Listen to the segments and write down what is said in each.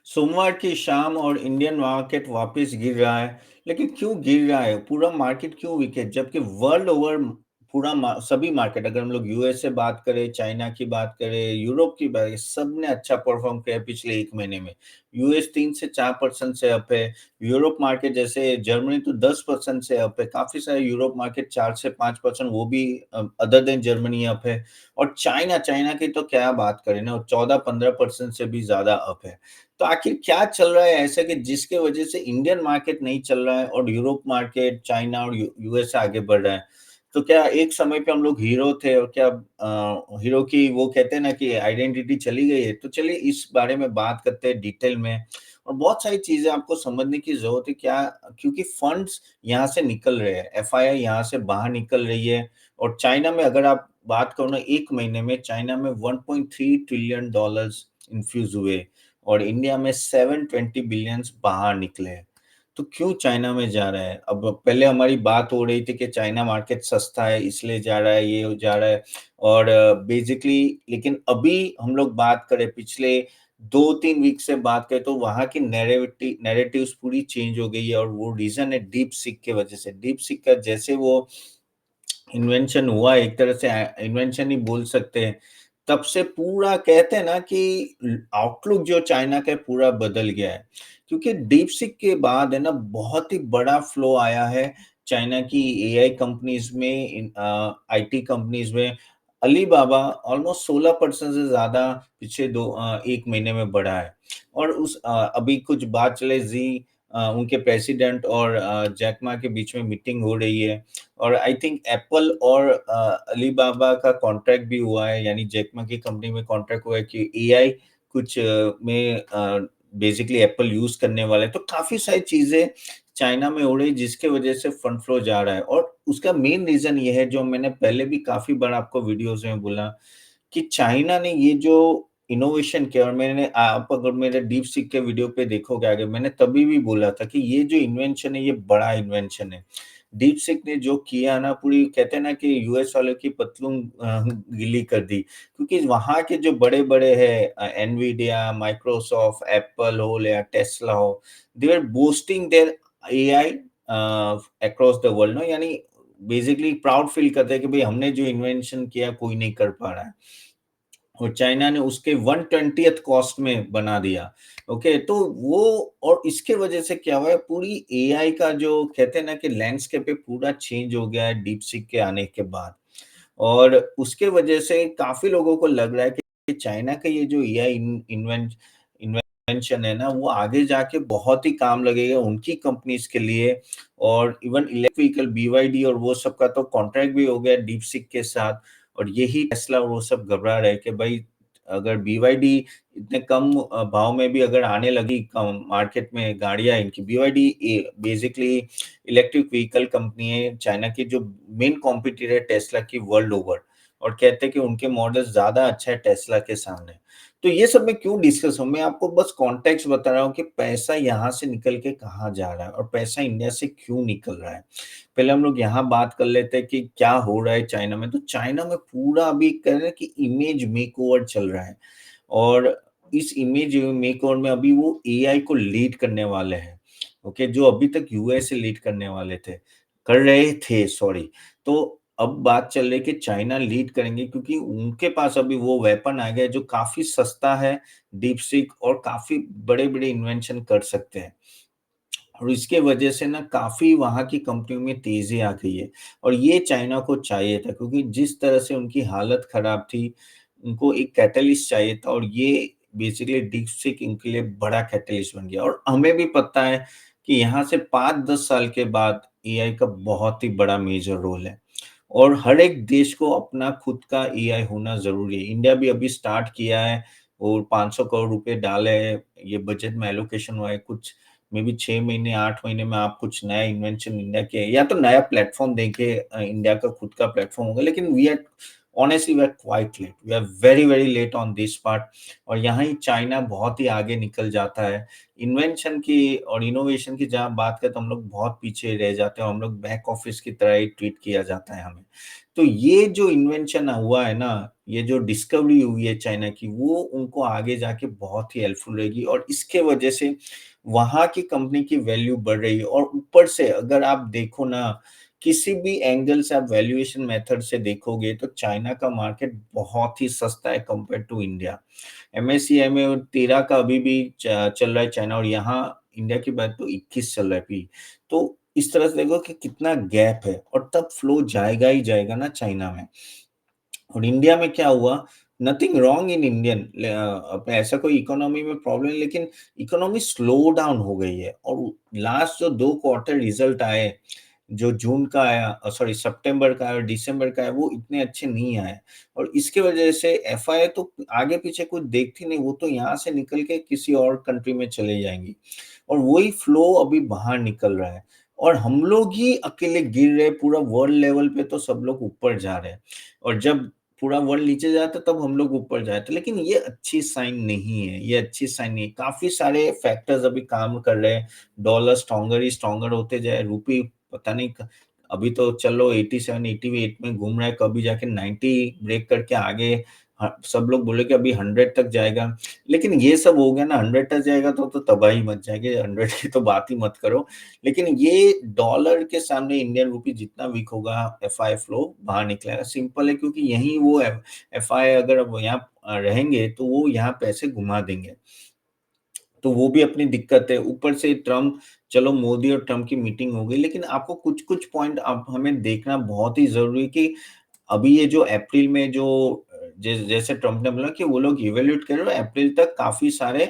सोमवार की शाम और इंडियन मार्केट वापस गिर रहा है, लेकिन क्यों गिर रहा है? पूरा मार्केट क्यों वीक है? जबकि वर्ल्ड ओवर सभी मार्केट, अगर हम लोग यूएस से बात करें, चाइना की बात करें, यूरोप की बात करें, सब ने अच्छा परफॉर्म किया पिछले 1 महीने में। यूएस 3 से 4% से अप है। यूरोप मार्केट जैसे जर्मनी तो 10% से अप है। काफी सारे यूरोप मार्केट 4 से 5%, वो भी अदर देन जर्मनी अप है। और चाइना चाइना की तो क्या बात करें ना, 14-15% से भी ज्यादा अप है। तो आखिर क्या चल रहा है ऐसा कि जिसके वजह से इंडियन मार्केट नहीं चल रहा है और यूरोप मार्केट, चाइना और यूएस आगे बढ़ रहा है? तो क्या एक समय पे हम लोग हीरो थे और क्या हीरो की वो कहते हैं ना कि आइडेंटिटी चली गई है? तो चलिए इस बारे में बात करते हैं डिटेल में। और बहुत सारी चीजें आपको समझने की जरूरत है क्या, क्योंकि फंड्स यहाँ से निकल रहे हैं, एफआईआई यहाँ से बाहर निकल रही है। और चाइना में अगर आप बात करो ना, 1 महीने में चाइना में 1.3 ट्रिलियन डॉलर्स इन्फ्यूज हुए और इंडिया में 720 बिलियंस बाहर निकले हैं। तो क्यों चाइना में जा रहा है? अब पहले हमारी बात हो रही थी कि चाइना मार्केट सस्ता है इसलिए जा रहा है, ये हो जा रहा है। और बेसिकली लेकिन अभी हम लोग बात करें, पिछले 2-3 वीक से बात करें, तो वहां की नैरेटिव्स पूरी चेंज हो गई है। और वो रीजन है डीप सीक के वजह से। डीप सीक का जैसे वो इन्वेंशन हुआ, एक तरह से इन्वेंशन ही बोल सकते हैं, तब से पूरा कहते हैं ना कि आउटलुक जो चाइना का है, पूरा बदल गया है। क्योंकि डीपसीक के बाद है ना, बहुत ही बड़ा फ्लो आया है चाइना की एआई कंपनीज में, आईटी कंपनीज में। अलीबाबा ऑलमोस्ट 16% से ज्यादा पिछले 1 महीने में बढ़ा है। और अभी कुछ बात चले जी, उनके प्रेसिडेंट और जैक मा के बीच में मीटिंग हो रही है। और आई थिंक एप्पल और अलीबाबा का कॉन्ट्रैक्ट भी हुआ है, यानी जैकमा की कंपनी में कॉन्ट्रैक्ट हुआ है कि एआई कुछ में बेसिकली एप्पल यूज करने वाला है। तो काफी सारी चीजें चाइना में हो रही है, जिसके वजह से फंड फ्लो जा रहा है। और उसका मेन रीजन ये है, जो मैंने पहले भी काफी बार आपको वीडियोस में बोला, कि चाइना ने ये जो इनोवेशन किया। और मैंने, आप अगर मेरे डीप सीक के वीडियो पे देखोगे आगे, मैंने तभी भी बोला था कि ये जो इन्वेंशन है, ये बड़ा इन्वेंशन है। डीप सीक ने जो किया ना, पूरी कहते हैं ना कि यूएस वालों की पतलून गीली कर दी। क्योंकि वहां के जो बड़े बड़े हैं, एनवीडिया, माइक्रोसॉफ्ट, एप्पल हो या टेस्ला हो, they are boosting their AI across the world, no, यानी बेसिकली प्राउड फील करते हैं कि भाई हमने जो इन्वेंशन किया कोई नहीं कर पा रहा है। और चाइना ने उसके 1/20th कॉस्ट में बना दिया। ओके, तो वो, और इसके वजह से क्या हुआ है, पूरी एआई का जो कहते हैं ना कि लैंडस्केप है, पूरा चेंज हो गया है डीप सीक के आने के बाद। और उसके वजह से काफी लोगों को लग रहा है कि चाइना का ये जो एआई इन्वेंशन है ना, वो आगे जाके बहुत ही काम लगेगा उनकी कंपनीज के लिए। और इवन इलेक्ट्रिक व्हीकल बीवाईडी और वो सब का तो कॉन्ट्रैक्ट भी हो गया डीप सीक के साथ। और यही टेस्ला और वो सब घबरा रहे कि भाई, अगर बीवाईडी इतने कम भाव में भी अगर आने लगी कम मार्केट में गाड़ियां, इनकी BYD basically electric vehicle company है चाइना की, जो मेन कॉम्पिटिटर है टेस्ला की वर्ल्ड ओवर। और कहते हैं कि उनके मॉडल ज्यादा अच्छा है टेस्ला के सामने। तो ये सब मैं क्यों डिस्कस हूं, मैं आपको बस कॉन्टेक्स्ट बता रहा हूँ कि पैसा यहाँ से निकल के कहाँ जा रहा है और पैसा इंडिया से क्यों निकल रहा है। पहले हम लोग यहाँ बात कर लेते हैं कि क्या हो रहा है चाइना में। तो चाइना में पूरा अभी कह रहे हैं कि इमेज मेकओवर चल रहा है। और इस इमेज मेकओवर में अभी वो एआई को लीड करने वाले हैं। ओके, जो अभी तक यूएस से लीड करने वाले थे, कर रहे थे, सॉरी। तो अब बात चल रही है कि चाइना लीड करेंगे, क्योंकि उनके पास अभी वो वेपन आ गया जो काफी सस्ता है, डीप सीक, और काफी बड़े बड़े इन्वेंशन कर सकते हैं। और इसके वजह से ना काफी वहां की कंपनियों में तेजी आ गई है। और ये चाइना को चाहिए था, क्योंकि जिस तरह से उनकी हालत खराब थी, उनको एक कैटलिस्ट चाहिए था। और ये बेसिकली डीप सीक इनके लिए बड़ा कैटलिस्ट बन गया। और हमें भी पता है कि यहाँ से 5-10 साल के बाद एआई का बहुत ही बड़ा मेजर रोल है। और हर एक देश को अपना खुद का एआई होना जरूरी है। इंडिया भी अभी स्टार्ट किया है और 500 करोड़ रुपए डाले हैं, ये बजट में एलोकेशन हुआ है। कुछ मे बी 6 महीने 8 महीने में आप कुछ नया इन्वेंशन इंडिया के, या तो नया प्लेटफॉर्म देंगे, इंडिया का खुद का प्लेटफॉर्म होगा। लेकिन we are honestly we are quite late, we are very very late on this part. और यहाँ ही चाइना बहुत ही आगे निकल जाता है इन्वेंशन की और इनोवेशन की। जहाँ बात करें तो हम लोग बहुत पीछे रह जाते हैं, हम लोग बैक ऑफिस की तरह ही ट्रीट किया जाता है हमें। तो ये जो इन्वेंशन हुआ है ना, ये जो डिस्कवरी हुई है चाइना की, वो उनको आगे जाके बहुत ही हेल्पफुल रहेगी और इसके वजह से वहाँ की कंपनी की वैल्यू बढ़ रही है। और ऊपर से अगर आप देखो ना, किसी भी एंगल से आप वैल्यूएशन मेथड से देखोगे तो चाइना का मार्केट बहुत ही सस्ता है कंपेयर टू इंडिया। एमएससीआई में 13 का अभी भी चल रहा है चाइना, और यहाँ इंडिया की बात तो 21 चल रहा है अभी। तो इस तरह से देखो कि कितना गैप है, और तब फ्लो जाएगा ही जाएगा ना चाइना में। और इंडिया में क्या हुआ, नथिंग रॉन्ग इन इंडियन, ऐसा कोई इकोनॉमी में प्रॉब्लम है, लेकिन इकोनॉमी स्लो डाउन हो गई है। और लास्ट जो 2 क्वार्टर रिजल्ट आए, जो जून का आया, सॉरी सितंबर का और दिसंबर का है, वो इतने अच्छे नहीं आए। और इसके वजह से एफआई तो आगे पीछे कुछ देखती नहीं, वो तो यहाँ से निकल के किसी और कंट्री में चले जाएंगी, और वही फ्लो अभी बाहर निकल रहा है। और हम लोग ही अकेले गिर रहे, पूरा वर्ल्ड लेवल पे तो सब लोग ऊपर जा रहे हैं, और जब पूरा वर्ल्ड नीचे जाता तब हम लोग ऊपर जाते। लेकिन ये अच्छी साइन नहीं है, ये अच्छी साइन नहीं है। काफी सारे फैक्टर्स अभी काम कर रहे हैं, डॉलर स्ट्रॉन्गर ही स्ट्रॉन्गर होते जाए, रूपी पता नहीं अभी तो चलो 87 88 में घूम रहा है, कभी जाके 90 ब्रेक करके आगे सब लोग बोले कि अभी 100 तक जाएगा। लेकिन ये सब हो गया ना, 100 तक जाएगा तो तबाही मच जाएगी, 100 की तो बात ही मत करो। लेकिन ये डॉलर के सामने इंडियन रूपी जितना वीक होगा, एफआई फ्लो बाहर निकलेगा। सिंपल है, क्योंकि यही वो एफआई अगर वो यहाँ रहेंगे तो वो यहाँ पैसे घुमा देंगे, तो वो भी अपनी दिक्कत है। ऊपर से ट्रम्प, चलो मोदी और ट्रम्प की मीटिंग हो गई, लेकिन आपको कुछ कुछ पॉइंट आप हमें देखना बहुत ही जरूरी है कि अभी ये जो अप्रैल में जो जैसे ट्रम्प ने बोला कि वो लोग इवेल्यूएट कर रहे हैं, अप्रैल तक काफी सारे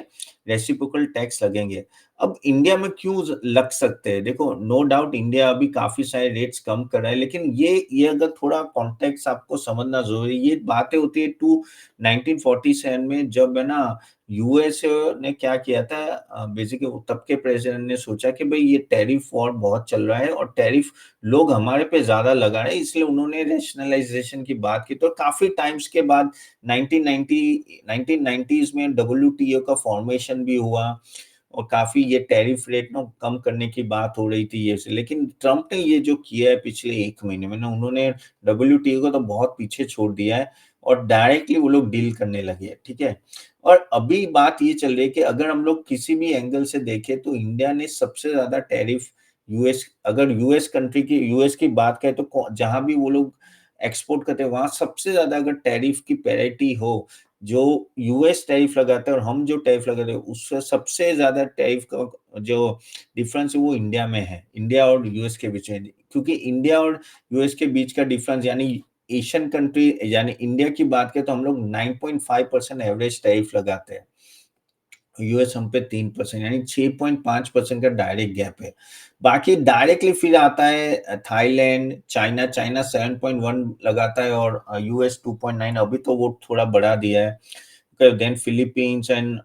रेसिप्रोकल टैक्स लगेंगे। अब इंडिया में क्यों लग सकते हैं? देखो, नो डाउट इंडिया अभी काफी सारे रेट्स कम कर रहा है, लेकिन ये अगर थोड़ा कॉन्टेक्स्ट आपको समझना जरूरी है। ये बातें होती है टू 1947 में, जब है ना यूएस ने क्या किया था, बेसिकली तब के प्रेसिडेंट ने सोचा कि भाई ये टैरिफ वॉर बहुत चल रहा है और टैरिफ लोग हमारे पे ज्यादा लगा रहे हैं, इसलिए उन्होंने रैशनलाइजेशन की बात की। तो काफी टाइम्स के बाद 1990 1990s में डब्ल्यूटीओ का फॉर्मेशन भी हुआ, और काफी ये टैरिफ रेट ना कम करने की बात हो रही थी ये से। लेकिन ट्रम्प ने ये जो किया है पिछले 1 महीने में ना, उन्होंने डब्ल्यूटीओ को तो बहुत पीछे छोड़ दिया है, और डायरेक्टली वो लोग डील करने लगे, ठीक है। और अभी बात ये चल रही है कि अगर हम लोग किसी भी एंगल से देखें तो इंडिया ने सबसे ज्यादा टैरिफ यूएस, अगर यूएस की बात करें तो जहां भी वो लोग एक्सपोर्ट करते हैं वहां सबसे ज्यादा अगर टैरिफ की पैरिटी हो, जो यूएस टैरिफ लगाता है और हम जो टैरिफ लगाते हैं, उससे सबसे ज्यादा टैरिफ का जो डिफरेंस है वो इंडिया में है, इंडिया और यूएस के बीच में। क्योंकि इंडिया और यूएस के बीच का डिफरेंस, यानी एशियन कंट्री यानी इंडिया की बात करें तो हम लोग 9.5% एवरेज टैरिफ लगाते हैं, यूएस हम पे 3%, यानी 6.5% का डायरेक्ट गैप है। बाकी डायरेक्टली फिर आता है थाईलैंड, चाइना। चाइना 7.1 लगाता है और यूएस 2.9, अभी तो वो थोड़ा बढ़ा दिया है। देन फिलीपींस एंड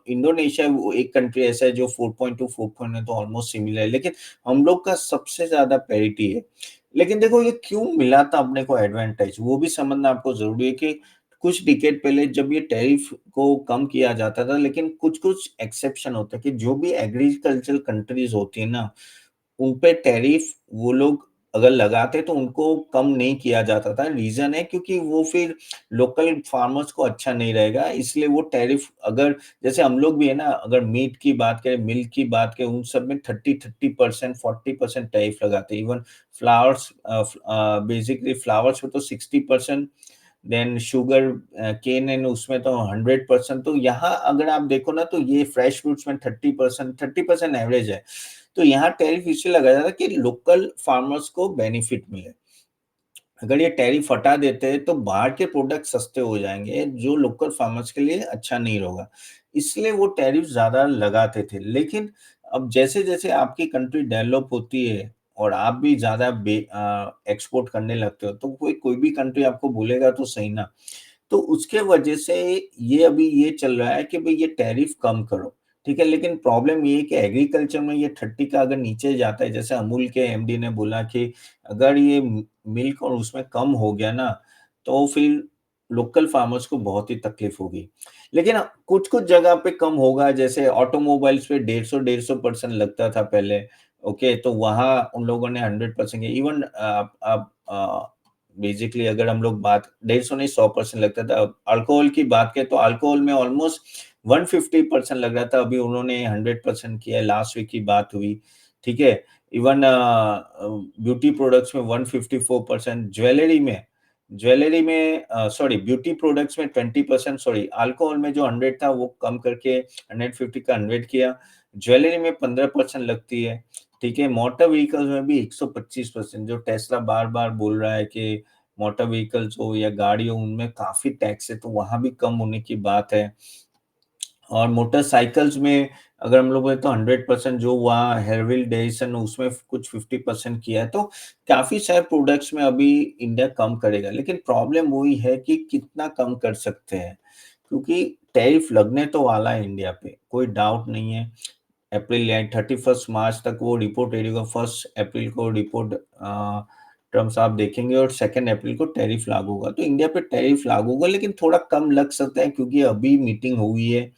इंडोनेशिया, वो एक कंट्री ऐसा है जो 4.2 4.9 तो ऑलमोस्ट सिमिलर है, लेकिन हम लोग का सबसे ज्यादा पैरिटी है। लेकिन देखो ये क्यों मिला था अपने को एडवांटेज, वो भी समझना आपको जरूरी है कि कुछ डिकेड पहले जब ये टैरिफ को कम किया जाता था, लेकिन कुछ कुछ एक्सेप्शन होता है कि जो भी एग्रीकल्चरल कंट्रीज होती है ना, उन पे टैरिफ वो लोग अगर लगाते तो उनको कम नहीं किया जाता था। रीजन है क्योंकि वो फिर लोकल फार्मर्स को अच्छा नहीं रहेगा, इसलिए वो टैरिफ, अगर जैसे हम लोग भी है ना, अगर मीट की बात करें, मिल्क की बात करें, उन सब में 30% 40% टैरिफ लगाते हैं। इवन फ्लावर्स, बेसिकली फ्लावर्स में तो 60%, देन शुगर केन एंड उसमें तो 100%। तो यहाँ अगर आप देखो ना, तो ये फ्रेश फ्रूट्स में 30% एवरेज है। तो यहाँ टैरिफ इसलिए लगाया जाता है कि लोकल फार्मर्स को बेनिफिट मिले। अगर ये टैरिफ हटा देते हैं तो बाहर के प्रोडक्ट सस्ते हो जाएंगे, जो लोकल फार्मर्स के लिए अच्छा नहीं होगा, इसलिए वो टैरिफ ज्यादा लगाते थे। लेकिन अब जैसे जैसे आपकी कंट्री डेवलप होती है और आप भी ज्यादा एक्सपोर्ट करने लगते हो, तो कोई कोई भी कंट्री आपको बोलेगा तो सही ना, तो उसके वजह से ये अभी ये चल रहा है कि भाई ये टैरिफ कम करो, ठीक है। लेकिन प्रॉब्लम ये है कि एग्रीकल्चर में ये 30 का अगर नीचे जाता है, जैसे अमूल के एमडी ने बोला कि अगर ये मिल्क और उसमें कम हो गया ना, तो फिर लोकल फार्मर्स को बहुत ही तकलीफ होगी। लेकिन कुछ-कुछ जगह पे कम होगा, जैसे ऑटोमोबाइल्स पे 150-150% लगता था पहले, ओके, तो वहाँ उन लोगों ने 100% किया। इवन अब बेसिकली अगर हम लोग बात 150 नहीं 100% लगता था। अब अल्कोहल की बात करें तो अल्कोहल में ऑलमोस्ट 150% लग रहा था, अभी उन्होंने 100% किया है, लास्ट वीक की बात हुई, ठीक है? इवन ब्यूटी प्रोडक्ट्स में 154%, ज्वेलरी में सॉरी ब्यूटी प्रोडक्ट्स में 20%, सॉरी अल्कोहल में जो 100 था वो कम करके 150 का 100 किया। ज्वेलरी में 15% लगती है, ठीक है? मोटर व्हीकल्स में भी 125%, जो टेस्ला बार-बार बोल रहा है कि मोटर व्हीकल्स हो या गाड़ी हो उनमें काफ़ी टैक्स है, तो वहाँ भी कम होने की बात है। और मोटरसाइकिल्स में अगर हम लोग बोले तो 100% जो वहाँ हेविल डेविसन उसमें कुछ 50% किया है, तो काफ़ी सारे प्रोडक्ट्स में अभी इंडिया कम करेगा। लेकिन प्रॉब्लम वही है कि कितना कम कर सकते हैं, क्योंकि टैरिफ लगने तो वाला है इंडिया पे, कोई डाउट नहीं है। अप्रैल या 31 मार्च तक वो रिपोर्ट रेडी होगा, 1 अप्रैल को रिपोर्ट टर्म्स आप देखेंगे और 2 अप्रैल को टैरिफ लागू होगा। तो इंडिया पे टैरिफ लागू होगा, लेकिन थोड़ा कम लग सकता है क्योंकि अभी मीटिंग हुई है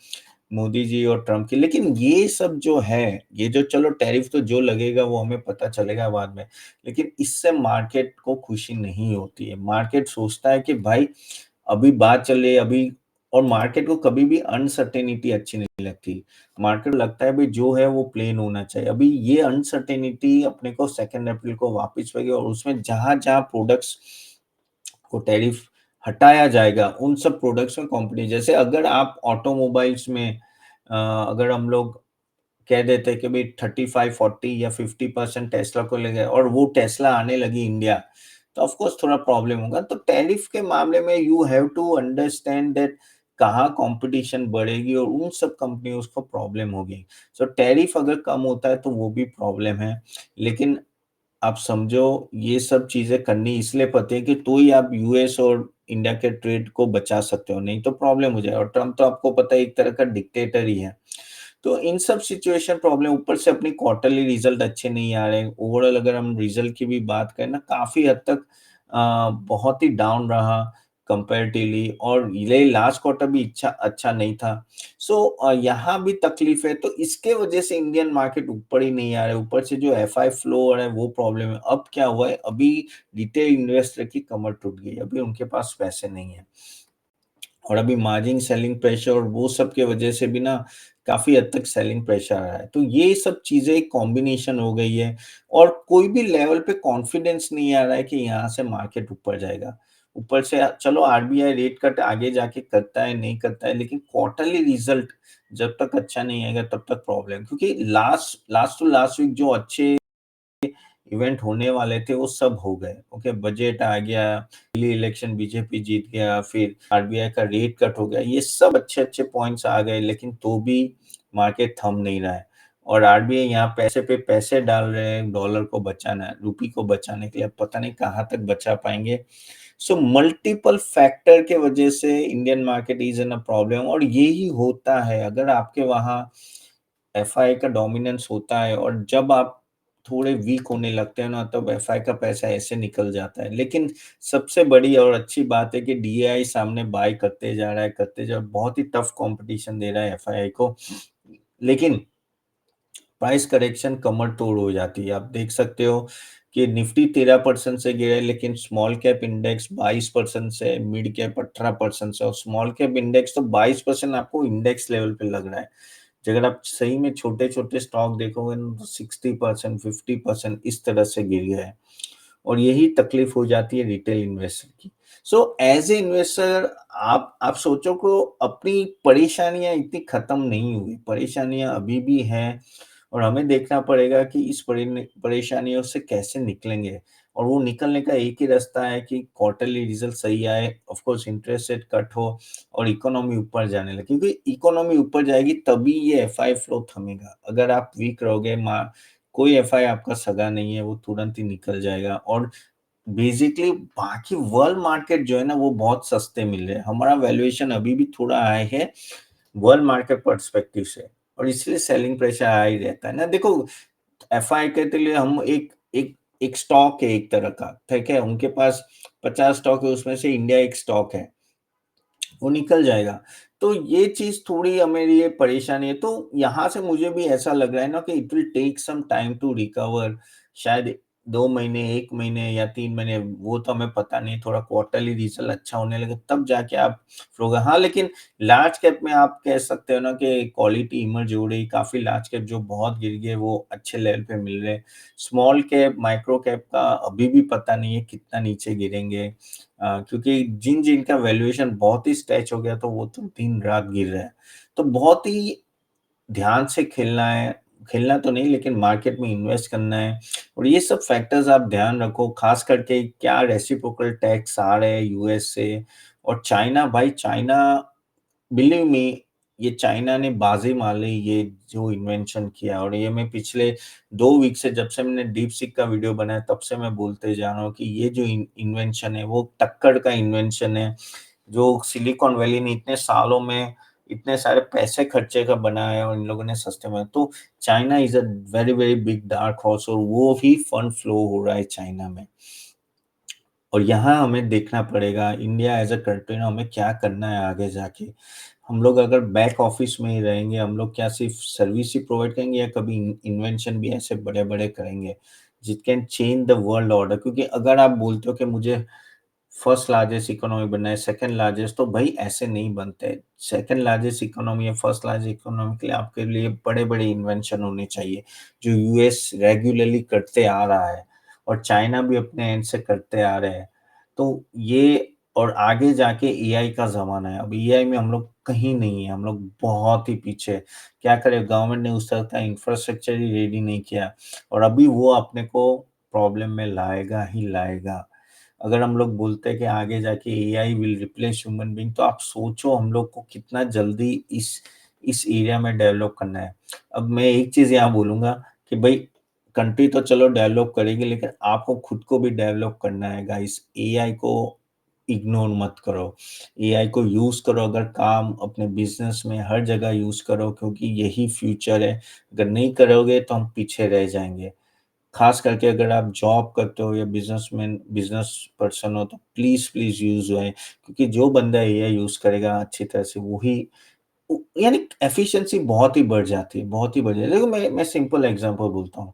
मोदी जी और ट्रम्प की। लेकिन ये सब जो है, ये जो चलो टैरिफ तो जो लगेगा वो हमें पता चलेगा बाद में, लेकिन इससे मार्केट को खुशी नहीं होती है। मार्केट सोचता है कि भाई अभी बात चल रही है अभी, और मार्केट को कभी भी अनसर्टेनिटी अच्छी नहीं लगती। मार्केट को लगता है भाई जो है वो प्लेन होना चाहिए। अभी ये अनसर्टेनिटी अपने को 2 अप्रैल को वापस पड़ेगी और उसमें जहाँ-जहाँ प्रोडक्ट्स को टैरिफ हटाया जाएगा, उन सब प्रोडक्ट्स में कॉम्पिटिशन, जैसे अगर आप ऑटोमोबाइल्स में अगर हम लोग कह देते हैं कि भई 35, 40 या 50% टेस्ला को ले गए और वो टेस्ला आने लगी इंडिया, तो ऑफ कोर्स थोड़ा प्रॉब्लम होगा। तो टैरिफ के मामले में you have to understand that कहाँ कॉम्पिटिशन बढ़ेगी और उन सब कंपनियों को प्रॉब्लम होगी। सो टैरिफ अगर कम होता है तो वो भी प्रॉब्लम है। लेकिन आप समझो ये सब चीज़ें करनी इसलिए पड़ती है कि तो ही आप यूएस और इंडिया के ट्रेड को बचा सकते हो, नहीं तो प्रॉब्लम हो जाएगा। और ट्रम्प तो आपको पता है एक तरह का डिक्टेटर ही है। तो इन सब सिचुएशन प्रॉब्लम, ऊपर से अपनी क्वार्टरली रिजल्ट अच्छे नहीं आ रहे। ओवरऑल अगर हम रिजल्ट की भी बात करें ना, काफ़ी हद तक बहुत ही डाउन रहा कंपैरेटिवली, और ये लास्ट क्वार्टर भी अच्छा नहीं था। सो यहाँ भी तकलीफ है, तो इसके वजह से इंडियन मार्केट ऊपर ही नहीं आ रहा है। ऊपर से जो एफआई फ्लो हो रहा है वो प्रॉब्लम है। अब क्या हुआ है, अभी रिटेल इन्वेस्टर की कमर टूट गई है, अभी उनके पास पैसे नहीं है। और अभी मार्जिन सेलिंग प्रेशर और वो सब की वजह से भी ना काफ़ी हद तक सेलिंग प्रेशर आ रहा है। तो ये सब चीज़ें एक कॉम्बिनेशन हो गई है और कोई भी लेवल पे कॉन्फिडेंस नहीं आ रहा है कि यहाँ से मार्केट ऊपर जाएगा। ऊपर से चलो आरबीआई रेट कट आगे जाके करता है, नहीं करता है, लेकिन क्वार्टरली रिज़ल्ट जब तक अच्छा नहीं आएगा तब तक प्रॉब्लम, क्योंकि last last to last week जो अच्छे इवेंट होने वाले थे वो सब हो गए। ओके, बजट आ गया, दिल्ली इलेक्शन बीजेपी जीत गया, फिर आरबीआई का रेट कट हो गया, ये सब अच्छे-अच्छे पॉइंट्स आ गए, लेकिन तो भी मार्केट थम नहीं रहा है। और आरबीआई यहाँ पैसे पे पैसे डाल रहे हैं, डॉलर को बचाना, रूपी को बचाने के लिए। अब पता नहीं कहाँ तक बचा पाएँगे। सो मल्टीपल फैक्टर के वजह से Indian market is in a problem, और यही होता है अगर आपके वहाँ एफआई का डोमिनेंस होता है, और जब आप थोड़े वीक होने लगते हैं ना, तब एफआई का पैसा ऐसे निकल जाता है। लेकिन सबसे बड़ी और अच्छी बात है कि डीआई सामने बाय करते जा रहा है, बहुत ही टफ कॉम्पिटिशन दे रहा है एफआई को। लेकिन प्राइस करेक्शन कमर तोड़ हो जाती है। आप देख सकते हो कि निफ्टी 13% से गिरा है, लेकिन स्मॉल कैप इंडेक्स 22% से, मिड कैप 18% से, और स्मॉल कैप इंडेक्स तो 22% आपको इंडेक्स लेवल पे लग रहा है। अगर आप सही में छोटे-छोटे स्टॉक देखोगे ना तो 60%, 50% इस तरह से गिर गया है। और यही तकलीफ हो जाती है रिटेल इन्वेस्टर की। सो एज़ ए इन्वेस्टर आप सोचो को अपनी परेशानियाँ इतनी खत्म नहीं हुई, परेशानियाँ अभी भी हैं, और हमें देखना पड़ेगा कि इस परेशानियों से कैसे निकलेंगे। और वो निकलने का एक ही रास्ता है कि क्वार्टरली रिजल्ट सही आए, of course interest rate cut हो और इकोनॉमी ऊपर जाने लगे, क्योंकि इकोनॉमी ऊपर जाएगी तभी ये एफआई फ्लो थमेगा। अगर आप वीक रहोगे, कोई एफआई आपका सगा नहीं है, वो तुरंत ही निकल जाएगा। और बेसिकली बाकी वर्ल्ड मार्केट जो है ना वो बहुत सस्ते मिल रहे हैं। हमारा वैल्यूएशन अभी भी थोड़ा हाई है वर्ल्ड मार्केट पर्सपेक्टिव से, और इसलिए सेलिंग प्रेशर आ ही रहता है ना। देखो एफआई के लिए हम एक एक एक स्टॉक है एक तरह का, ठीक है? उनके पास 50 स्टॉक है, उसमें से इंडिया एक स्टॉक है। वो निकल जाएगा। तो ये चीज़ थोड़ी मेरे लिए परेशानी है। तो यहाँ से मुझे भी ऐसा लग रहा है ना कि it will take some time to recover, शायद 2 महीने, 1 महीने या 3 महीने, वो तो हमें पता नहीं, थोड़ा क्वार्टरली रिज़ल्ट अच्छा होने लगे तब जाके आप होगा। हाँ, लेकिन लार्ज कैप में आप कह सकते हो ना कि क्वालिटी इमर्ज हो रही, काफ़ी लार्ज कैप जो बहुत गिर गए वो अच्छे लेवल पे मिल रहे हैं। स्मॉल कैप, माइक्रो कैप का अभी भी पता नहीं है कितना नीचे गिरेंगे। क्योंकि जिनका वैल्यूएशन बहुत ही स्ट्रेच हो गया तो वो तो दिन-रात गिर रहा है। तो बहुत ही ध्यान से खेलना है, खेलना तो नहीं लेकिन मार्केट में इन्वेस्ट करना है और ये सब फैक्टर्स आप ध्यान रखो, खास करके क्या रेसिप्रोकल टैक्स आ रहे हैं यूएस से और चाइना। भाई चाइना, बिलीव मी, ये चाइना ने बाजी मार ली, ये जो इन्वेंशन किया। और ये मैं पिछले 2 वीक से, जब से मैंने डीप सीक का वीडियो बनाया तब से मैं बोलते जा रहा हूँ कि ये जो इन्वेंशन है वो टक्कर का इन्वेंशन है, जो सिलिकॉन वैली ने इतने सालों में इतने सारे पैसे खर्चे का बनाया है और इन लोगों ने सस्ते में। तो China is a very very big dark horse और वो भी फंड फ्लो हो रहा है चाइना में। और यहाँ हमें देखना पड़ेगा इंडिया एज़ अ कंट्री ना, हमें क्या करना है आगे जाके। हम लोग अगर बैक ऑफिस में ही रहेंगे, हम लोग क्या सिर्फ सर्विस ही प्रोवाइड करेंगे या कभी इन्वेंशन भी ऐसे बड़े-बड़े करेंगे, it can change the world order. क्योंकि अगर आप बोलते हो कि मुझे फर्स्ट लार्जेस्ट इकोनॉमी बनना है, सेकंड लार्जेस्ट, तो भाई ऐसे नहीं बनते। सेकंड लार्जेस्ट इकोनॉमी या फर्स्ट लार्जेस्ट इकोनॉमी के लिए आपके लिए बड़े-बड़े इन्वेंशन होने चाहिए, जो यूएस रेगुलरली करते आ रहा है और चाइना भी अपने एंड से करते आ रहे हैं। तो ये, और आगे जाके एआई का ज़माना है। अब एआई में हम लोग कहीं नहीं है, हम लोग बहुत ही पीछे हैं। क्या करें, गवर्नमेंट ने उस तरह का इंफ्रास्ट्रक्चर ही रेडी नहीं किया और अभी वो अपने को प्रॉब्लम में लाएगा ही लाएगा। अगर हम लोग बोलते हैं कि आगे जाके AI will replace human being, तो आप सोचो हम लोग को कितना जल्दी इस एरिया में डेवलप करना है। अब मैं एक चीज़ यहाँ बोलूँगा कि भई कंट्री तो चलो डेवलप करेगी, लेकिन आपको खुद को भी डेवलप करना है गाइस। एआई को इग्नोर मत करो। एआई को यूज़ करो, अगर काम अपने बिज़नेस में हर जगह यूज़ करो, क्योंकि यही फ्यूचर है। अगर नहीं करोगे तो हम पीछे रह जाएँगे। खास करके अगर आप जॉब करते हो या बिज़नेस पर्सन हो तो प्लीज़ यूज़ है, क्योंकि जो बंदा एआई यूज़ करेगा अच्छी तरह से वही यानी एफिशिएंसी बहुत ही बढ़ जाती है, बहुत ही बढ़ जाती है। देखो मैं सिंपल एग्ज़ाम्पल बोलता हूँ।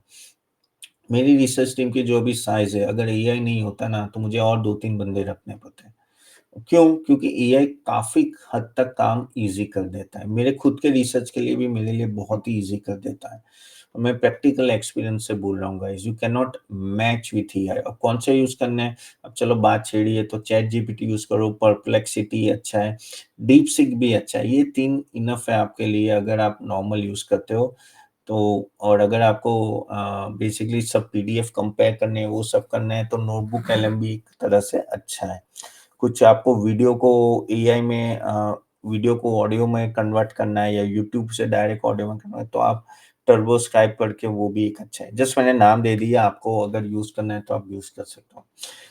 मेरी रिसर्च टीम की जो अभी साइज़ है, अगर एआई नहीं होता ना तो मुझे और 2-3 बंदे रखने पड़ते। क्यों? क्योंकि एआई काफ़ी हद तक काम ईज़ी कर देता है। मेरे खुद के रिसर्च के लिए भी मेरे लिए बहुत ही ईज़ी कर देता है। और मैं प्रैक्टिकल एक्सपीरियंस से बोल रहा हूँ guys, you can not match with AI. अब कौन सा यूज़ करना है? अब चलो बात छेड़ी है तो चैट जीपीटी यूज़ करो, परप्लेक्सिटी अच्छा है, डीपसीक भी अच्छा है। ये 3 इनफ है आपके लिए अगर आप नॉर्मल यूज़ करते हो। तो और अगर आपको बेसिकली सब पीडीएफ कंपेयर करने हैं, वो सब करना है, तो नोटबुक एलएमबी एक तरह से अच्छा है। कुछ आपको वीडियो को एआई में वीडियो को ऑडियो में कन्वर्ट करना है या यूट्यूब से डायरेक्ट ऑडियो में करना है, तो आप टर्बोस्क्राइब करके वो भी एक अच्छा है। जस्ट मैंने नाम दे दिया, आपको अगर यूज़ करना है तो आप यूज़ कर सकते हो।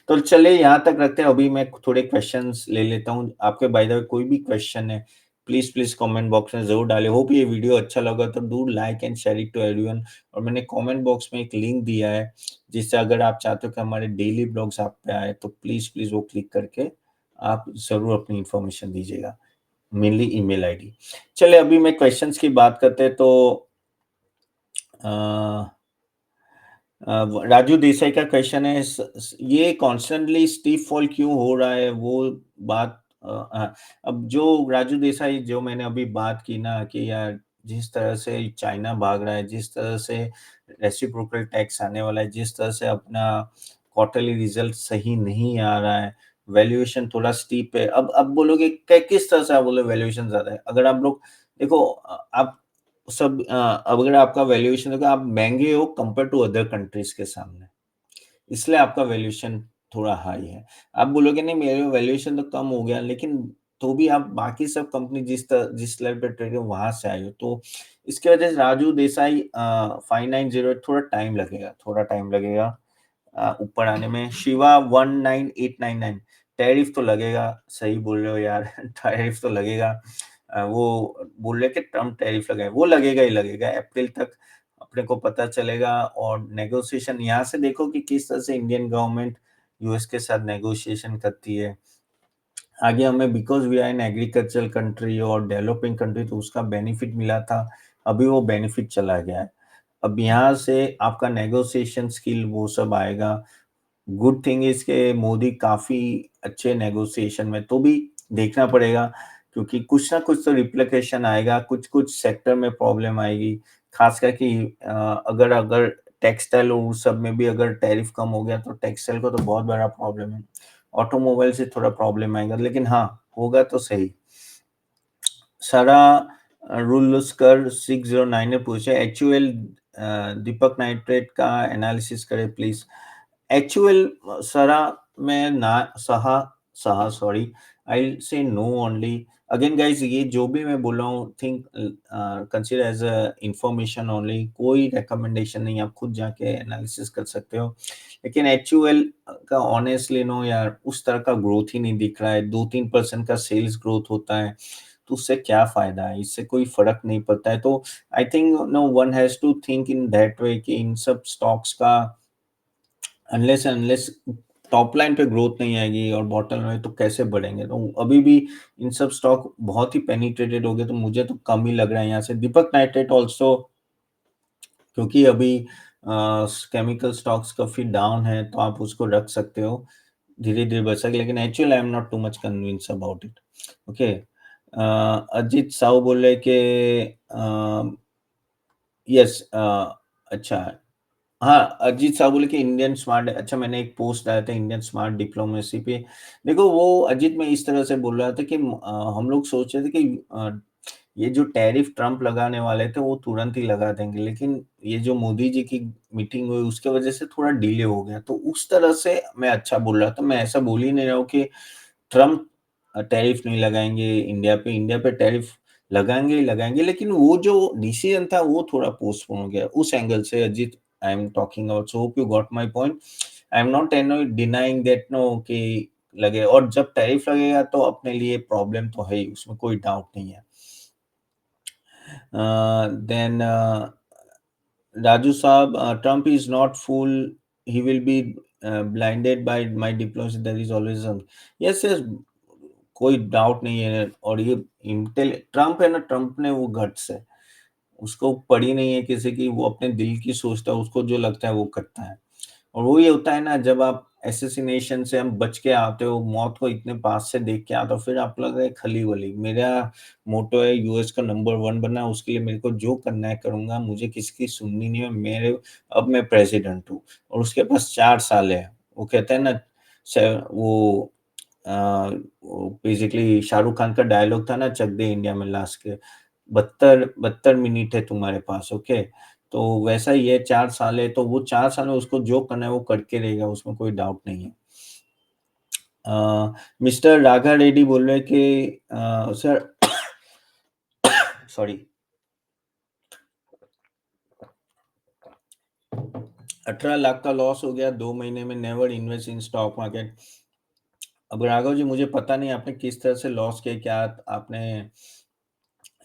तो चलिए यहाँ तक रखते हैं, अभी मैं थोड़े क्वेश्चंस ले लेता हूँ। आपके बाय द वे कोई भी क्वेश्चन है, प्लीज़ कमेंट बॉक्स में ज़रूर डालें। होप ये वीडियो अच्छा लगा तो do like and share it to everyone. और मैंने कमेंट बॉक्स में एक लिंक दिया है, जिससे अगर आप चाहते हो कि हमारे डेली ब्लॉग्स आप पे आए, तो प्लीज़ वो क्लिक करके आप ज़रूर अपनी इन्फॉर्मेशन दीजिएगा, मेनली ईमेल आईडी। चलिए अभी मैं क्वेश्चंस की बात करते हैं तो अ राजू देसाई का क्वेश्चन है, ये कॉन्स्टेंटली स्टीप फॉल क्यों हो रहा है, वो बात अब जो राजू देसाई, जो मैंने अभी बात की ना कि यार जिस तरह से चाइना भाग रहा है, जिस तरह से रेसिप्रोकल टैक्स आने वाला है, जिस तरह से अपना क्वार्टरली रिजल्ट सही नहीं आ रहा है, वैल्यूएशन थोड़ा स्टीप है। अब बोलोगे किस तरह से आप बोले वैल्यूएशन ज्यादा है? अगर आप लोग देखो, आप अब अगर आपका वैल्यूएशन देखो, आप महँगे हो कंपेयर टू अदर कंट्रीज़ के सामने, इसलिए आपका वैल्यूएशन थोड़ा हाई है। आप बोलोगे नहीं मेरा वैल्यूएशन तो कम हो गया, लेकिन तो भी आप बाकी सब कंपनी जिस लेवल पे ट्रेड है वहाँ से आए हो। तो इसकी वजह से राजू देसाई 590 थोड़ा टाइम लगेगा ऊपर आने में। शिवा 19899, टैरिफ तो लगेगा, सही बोल रहे हो यार टैरिफ तो लगेगा। वो बोल रहे हैं कि ट्रम्प टैरिफ लगाए, वो लगेगा ही लगेगा अप्रैल तक। अपने को पता चलेगा। और नेगोशिएशन यहाँ से देखो कि किस तरह से इंडियन गवर्नमेंट यूएस के साथ नेगोशिएशन करती है। आगे हमें because we are an agricultural country और डेवलपिंग कंट्री, तो उसका बेनिफिट मिला था, अभी वो बेनिफिट चला गया है। अब यहाँ से आपका नेगोशिएशन स्किल वो सब आएगा। गुड थिंग इज के मोदी काफी अच्छे नेगोशिएशन में, तो भी देखना पड़ेगा क्योंकि कुछ ना कुछ तो रिप्लिकेशन आएगा, कुछ कुछ सेक्टर में प्रॉब्लम आएगी, खास करके अगर अगर टेक्सटाइल और उस सब में भी अगर टैरिफ कम हो गया तो टेक्सटाइल को तो बहुत बड़ा प्रॉब्लम है। ऑटोमोबाइल से थोड़ा प्रॉब्लम आएगा, लेकिन हाँ होगा तो सही। सारा रुलस्कर 609 ने पूछा HUL दीपक नाइट्रेट का एनालिसिस करे प्लीज। HUL सारा में ना सहा सॉरी, आई से नो ओनली। अगेन गाइज, ये जो भी मैं बोल रहा हूँ think consider as a information only, कोई रिकमेंडेशन नहीं, आप खुद जाके एनालिसिस कर सकते हो। लेकिन HUL का ऑनेस्टली नो यार, उस तरह का ग्रोथ ही नहीं दिख रहा है। 2-3% का सेल्स ग्रोथ होता है, तो उससे क्या फायदा है, इससे कोई फर्क नहीं पड़ता है। तो I think no one has to think in that way कि इन सब स्टॉक्स का अनलेस टॉप लाइन पे ग्रोथ नहीं आएगी और बॉटम लाइन तो कैसे बढ़ेंगे। तो अभी भी इन सब स्टॉक बहुत ही पेनिट्रेटेड हो गए, तो मुझे तो कम ही लग रहा है यहाँ से। दीपक नाइट्रेट ऑल्सो, क्योंकि अभी केमिकल स्टॉक्स काफी डाउन है, तो आप उसको रख सकते हो, धीरे धीरे बढ़ सके। लेकिन actually I am not too much convince about it. Okay, Ajit Sahu बोल रहे कि यस, अच्छा, हाँ, अजीत साहब बोले कि इंडियन स्मार्ट, अच्छा मैंने एक पोस्ट डाला था इंडियन स्मार्ट डिप्लोमेसी पे। देखो वो अजीत मैं इस तरह से बोल रहा था कि हम लोग सोच रहे थे कि ये जो टैरिफ ट्रम्प लगाने वाले थे वो तुरंत ही लगा देंगे, लेकिन ये जो मोदी जी की मीटिंग हुई उसके वजह से थोड़ा डिले हो गया, तो उस तरह से मैं अच्छा बोल रहा था। मैं ऐसा बोल ही नहीं रहा हूँ कि ट्रम्प टैरिफ नहीं लगाएंगे इंडिया पे टैरिफ लगाएंगे ही लगाएंगे, लेकिन वो जो डिसीजन था वो थोड़ा पोस्टपोन हो गया, उस एंगल से Ajit I am talking about. So hope you got my point. I am not denying that no कि लगे, और जब टैरिफ लगेगा तो अपने लिए प्रॉब्लम तो है ही, उसमें कोई डाउट नहीं है। देन राजू साहब, Trump is not fool, he will be blinded by my diplomacy, there is always some, yes yes, कोई डाउट नहीं है। और ये इंटेल ट्रम्प है ना, ट्रम्प ने वो गट्स है, उसको पड़ी नहीं है किसी की, वो अपने दिल की सोचता है, उसको जो लगता है वो करता है। और वो ये होता है ना, जब आप एसेसिनेशन से हम बच के आते हो, मौत को इतने पास से देख के आते हो, फिर आप लग रहा है खली वली। मेरा मोटो है यूएस का नंबर 1 बनना, उसके लिए मेरे को जो करना है करूंगा, मुझे किसकी सुननी नहीं है। अब मैं प्रेसिडेंट हूँ और उसके पास 4 साल है। वो कहते हैं ना, वो बेसिकली शाहरुख खान का डायलॉग था ना चक दे इंडिया में लास्ट के, 72 मिनट है तुम्हारे पास। ओके, तो वैसा ही है, 4 साल है, तो वो 4 साल में उसको जो करना है वो करके रहेगा, उसमें कोई डाउट नहीं है। मिस्टर राघा रेड्डी बोल रहे हैं कि सर सॉरी, 18 लाख का लॉस हो गया 2 महीने में, never invest in stock market. अब राघव जी मुझे पता नहीं आपने किस तरह से लॉस किया, क्या आपने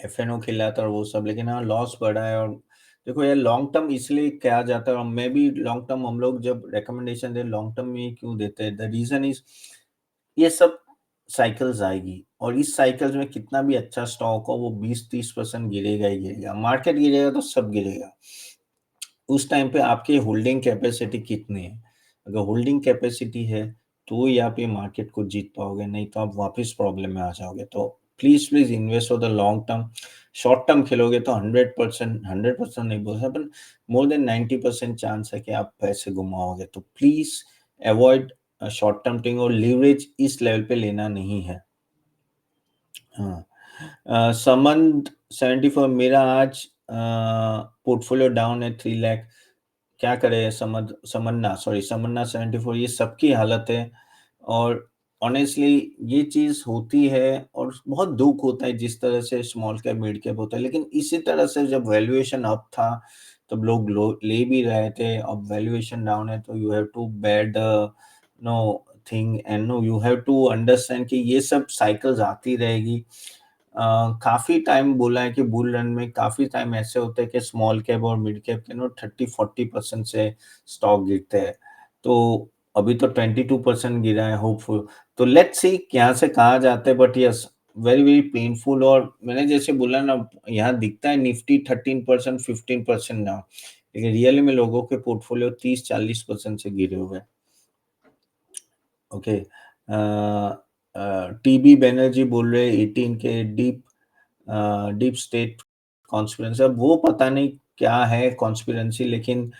FNO खेला था और वो सब, लेकिन हाँ लॉस बढ़ा है। और देखो यार, लॉन्ग टर्म इसलिए क्या जाता है, और मैं भी लॉन्ग टर्म, हम लोग जब रिकमेंडेशन दे लॉन्ग टर्म में क्यों देते हैं, द रीजन इज ये सब साइकिल्स आएगी, और इस साइकिल्स में कितना भी अच्छा स्टॉक हो वो 20-30% गिरेगा ही गिरेगा, मार्केट गिरेगा तो सब गिरेगा। उस टाइम पे आपकी होल्डिंग कैपेसिटी कितनी है, अगर होल्डिंग कैपेसिटी है तो ही आप ये मार्केट को जीत पाओगे, नहीं तो आप वापस प्रॉब्लम में आ जाओगे। तो please please invest for the long term. Short term खेलोगे तो 100% नहीं बोल सकता, मोर देन 90% चांस है कि आप पैसे घुमाओगे। तो प्लीज अवॉइड शॉर्ट टर्म टिंग, और लीवरेज इस लेवल पे लेना नहीं है। हाँ, समंत 74, मेरा आज पोर्टफोलियो डाउन है 3 लाख, क्या करे। समन्ना 74, ये सबकी हालत है। और ऑनेस्टली ये चीज होती है और बहुत दुख होता है जिस तरह से स्मॉल कैप मिड कैप होता है, लेकिन इसी तरह से जब वैल्यूएशन अप था तब लोग ले भी रहे थे, अब वैल्यूएशन डाउन है, तो you have to bear the no thing, and no you have to understand कि ये सब साइकिल्स आती रहेगी। काफ़ी टाइम बोला है कि बुल रन में काफ़ी टाइम ऐसे होते हैं कि स्मॉल कैप और मिड कैप के 30-40% से स्टॉक गिरते हैं। तो अभी तो 22% गिरा है होपफुल। तो लेट्स सी यहाँ से कहाँ जाते हैं, but yes very very painful. और मैंने जैसे बोला ना, यहाँ दिखता है निफ्टी 13% 15% ना, लेकिन रियली में लोगों के पोर्टफोलियो 30-40% से गिरे हुए हैं। ओके। टीबी बैनर्जी बोल रहे 18 के डीप स्टेट कॉन्स्पिरेंसी। अब वो पता नहीं क्या है कॉन्स्पिरेंसी, लेकिन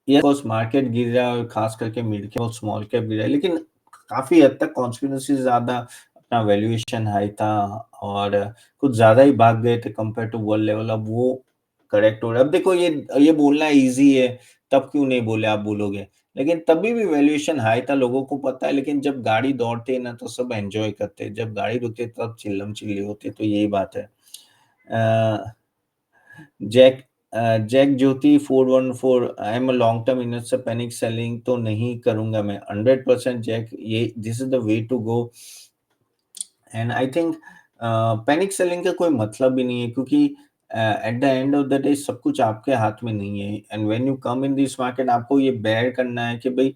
ये कोर्स मार्केट गिर रहा है और खास करके मिड कैप और स्मॉल कैप गिर रहा है, लेकिन काफी हद तक कॉन्स्पिरेंसी से ज्यादा अपना वैल्यूएशन हाई था और कुछ ज्यादा ही भाग गए थे कंपेयर टू वर्ल्ड लेवल। अब वो करेक्ट हो रहा है। अब देखो ये बोलना इजी है, तब क्यों नहीं बोले आप बोलोगे, लेकिन तभी भी वैल्यूएशन हाई था, लोगों को पता है। लेकिन जब गाड़ी दौड़ती है ना तो सब एंजॉय करते हैं, जब गाड़ी रुकती है तब चिल्लम चिल्ली होती है। तो यही बात है। Uh, Jack Jack Jyoti 414, I am a long term investor, panic selling तो नहीं करूंगा मैं। 100% जैक, ये this is the way to go. And I think panic selling का कोई मतलब भी नहीं है, क्योंकि at the end of the day सब कुछ आपके हाथ में नहीं है। And when you come in this market, आपको ये बेयर करना है कि भाई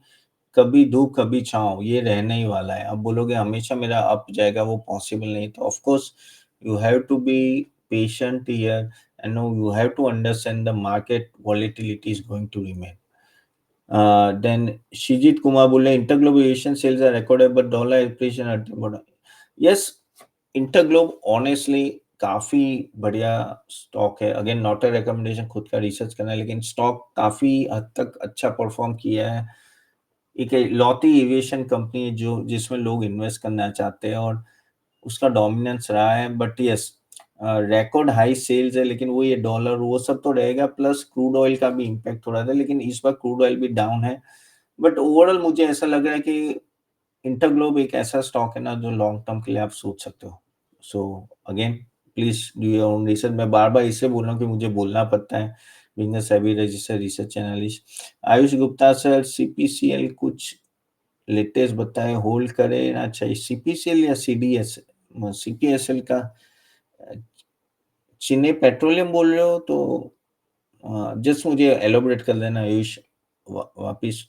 कभी धूप कभी छाँव, ये रहने ही वाला है। अब बोलोगे हमेशा मेरा अप जाएगा, वो पॉसिबल नहीं। तो of course you have to be patient here and no you have to understand the market volatility is going to remain. Then Shijit Kumar बोले Interglobe Asian sales are recorded but dollar appreciation at the bottom. Yes, Interglobe honestly काफी बढ़िया stock है। Again not a recommendation, खुद का research करना है, लेकिन stock काफी हद तक अच्छा परफॉर्म किया है। एक लौती एविएशन कंपनी है जो जिसमें लोग इन्वेस्ट करना चाहते हैं और उसका डोमिनेंस रहा है। But yes, record high sales है, लेकिन वो ये डॉलर वो सब तो रहेगा, प्लस क्रूड ऑयल का भी इम्पैक्ट हो रहा था, लेकिन इस बार क्रूड ऑयल भी डाउन है। बट ओवरऑल मुझे ऐसा लग रहा है कि इंटरग्लोब एक ऐसा स्टॉक है ना जो लॉन्ग टर्म के लिए आप सोच सकते हो। So again please do your own research. मैं बार बार इसलिए बोल रहा हूँ कि मुझे बोलना पड़ता है, being a SEBI registered research analyst. Ayush Gupta sir, CPCL कुछ लेटेस्ट बताएं, होल्ड करें ना चाहिए सीपीसीएल या सीडीएस? सीपीएसएल का चीनी पेट्रोलियम बोल रहे हो तो जस्ट मुझे एलोबरेट कर देना आयुष वापिस।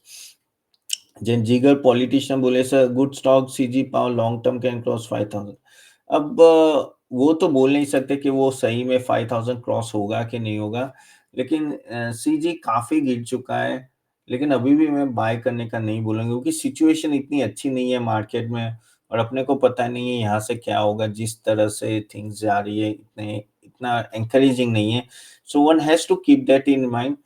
जैन जीगर पॉलिटिशियन बोले sir good stock CG power long term can cross 5000। अब वो तो बोल नहीं सकते कि वो सही में 5000 क्रॉस होगा कि नहीं होगा, लेकिन सीजी काफी गिर चुका है। लेकिन अभी भी मैं बाय करने का नहीं बोलूंगा, क्योंकि सिचुएशन इतनी अच्छी नहीं है मार्केट में और अपने को पता नहीं है यहाँ से क्या होगा। जिस तरह से थिंग्स जा रही है इतना एंकरेजिंग नहीं है। So one has to keep that in mind.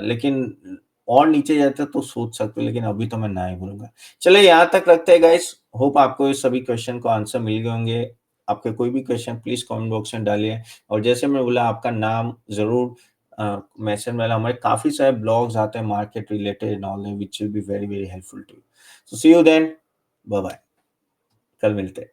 लेकिन और नीचे जाता तो सोच सकते हो, लेकिन अभी तो मैं ना ही बोलूंगा। चलिए यहाँ तक रखते हैं गाइस। होप आपको ये सभी क्वेश्चन को आंसर मिल गए होंगे। आपके कोई भी क्वेश्चन प्लीज कमेंट बॉक्स में डालिए, और जैसे मैं बोला आपका नाम जरूर मैसेज में। हमारे काफी सारे ब्लॉग्स आते हैं market related and all, which will be very very helpful to you. So see you then, bye bye, कल मिलते हैं।